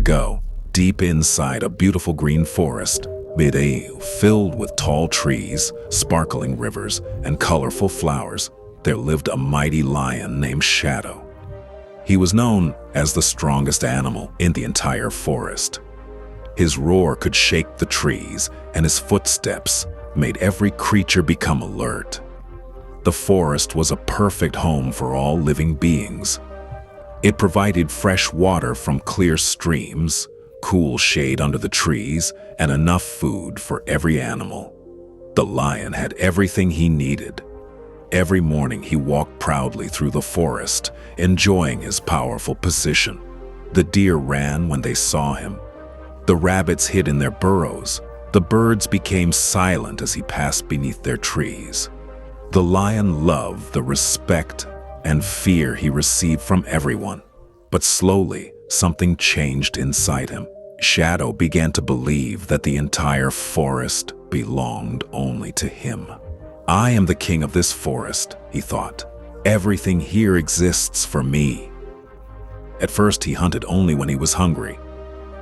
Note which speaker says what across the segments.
Speaker 1: ago, deep inside a beautiful green forest, filled with tall trees, sparkling rivers, and colorful flowers, there lived a mighty lion named Shadow. He was known as the strongest animal in the entire forest. His roar could shake the trees, and his footsteps made every creature become alert. The forest was a perfect home for all living beings. It provided fresh water from clear streams, cool shade under the trees, and enough food for every animal. The lion had everything he needed. Every morning he walked proudly through the forest, enjoying his powerful position. The deer ran when they saw him. The rabbits hid in their burrows. The birds became silent as he passed beneath their trees. The lion loved the respect and fear he received from everyone. But slowly, something changed inside him. Shadow began to believe that the entire forest belonged only to him. I am the king of this forest, he thought. Everything here exists for me. At first, he hunted only when he was hungry.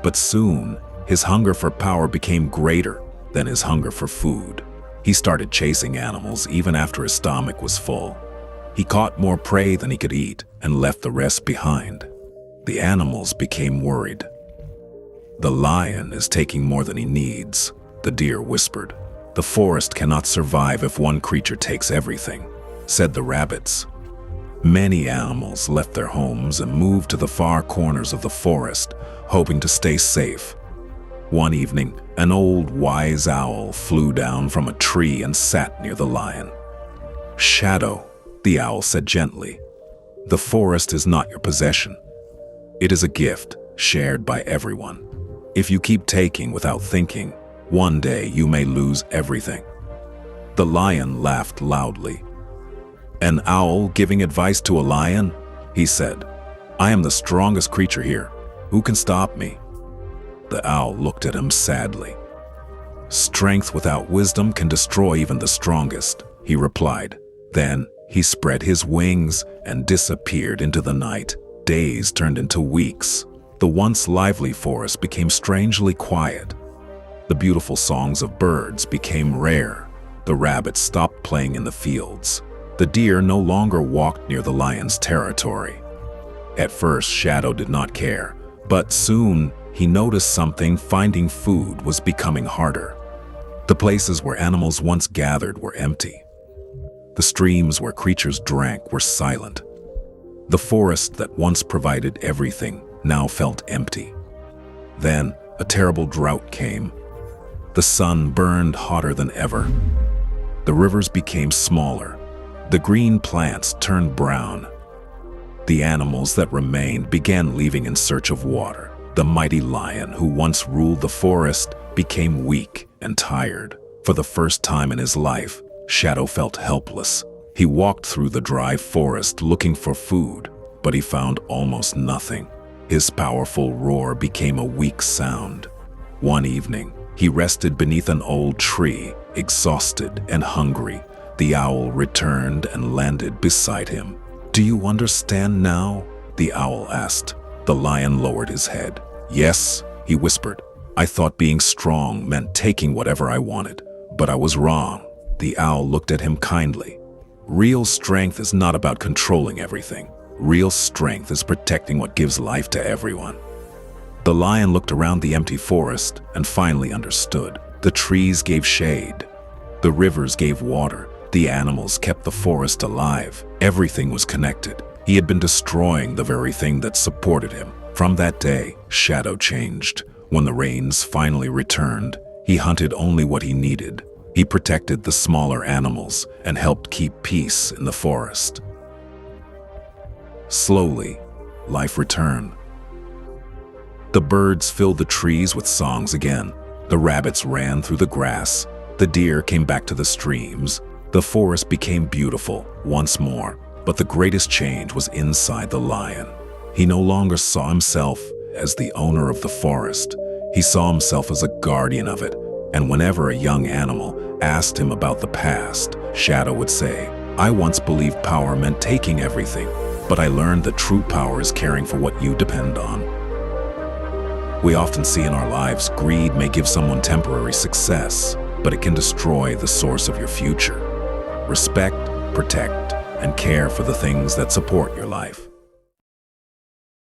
Speaker 1: But soon, his hunger for power became greater than his hunger for food. He started chasing animals even after his stomach was full. He caught more prey than he could eat and left the rest behind. The animals became worried. "The lion is taking more than he needs," the deer whispered. "The forest cannot survive if one creature takes everything," said the rabbits. Many animals left their homes and moved to the far corners of the forest, hoping to stay safe. One evening, an old wise owl flew down from a tree and sat near the lion. "Shadow," the owl said gently, "the forest is not your possession. It is a gift shared by everyone. If you keep taking without thinking, one day you may lose everything." The lion laughed loudly. "An owl giving advice to a lion?" he said. "I am the strongest creature here. Who can stop me?" The owl looked at him sadly. "Strength without wisdom can destroy even the strongest," he replied. Then he spread his wings and disappeared into the night. Days turned into weeks. The once lively forest became strangely quiet. The beautiful songs of birds became rare. The rabbits stopped playing in the fields. The deer no longer walked near the lion's territory. At first, Shadow did not care, but soon he noticed something. Finding food was becoming harder. The places where animals once gathered were empty. The streams where creatures drank were silent. The forest that once provided everything now felt empty. Then a terrible drought came. The sun burned hotter than ever. The rivers became smaller. The green plants turned brown. The animals that remained began leaving in search of water. The mighty lion who once ruled the forest became weak and tired. For the first time in his life, Shadow felt helpless. He walked through the dry forest looking for food, but he found almost nothing. His powerful roar became a weak sound. One evening, he rested beneath an old tree, exhausted and hungry. The owl returned and landed beside him. "Do you understand now?" the owl asked. The lion lowered his head. "Yes," he whispered. "I thought being strong meant taking whatever I wanted, but I was wrong." The owl looked at him kindly. "Real strength is not about controlling everything. Real strength is protecting what gives life to everyone." The lion looked around the empty forest and finally understood. The trees gave shade. The rivers gave water. The animals kept the forest alive. Everything was connected. He had been destroying the very thing that supported him. From that day, Shadow changed. When the rains finally returned, he hunted only what he needed. He protected the smaller animals and helped keep peace in the forest. Slowly, life returned. The birds filled the trees with songs again. The rabbits ran through the grass. The deer came back to the streams. The forest became beautiful once more. But the greatest change was inside the lion. He no longer saw himself as the owner of the forest. He saw himself as a guardian of it. And whenever a young animal asked him about the past, Shadow would say, "I once believed power meant taking everything, but I learned that true power is caring for what you depend on." We often see in our lives greed may give someone temporary success, but it can destroy the source of your future. Respect, protect, and care for the things that support your life.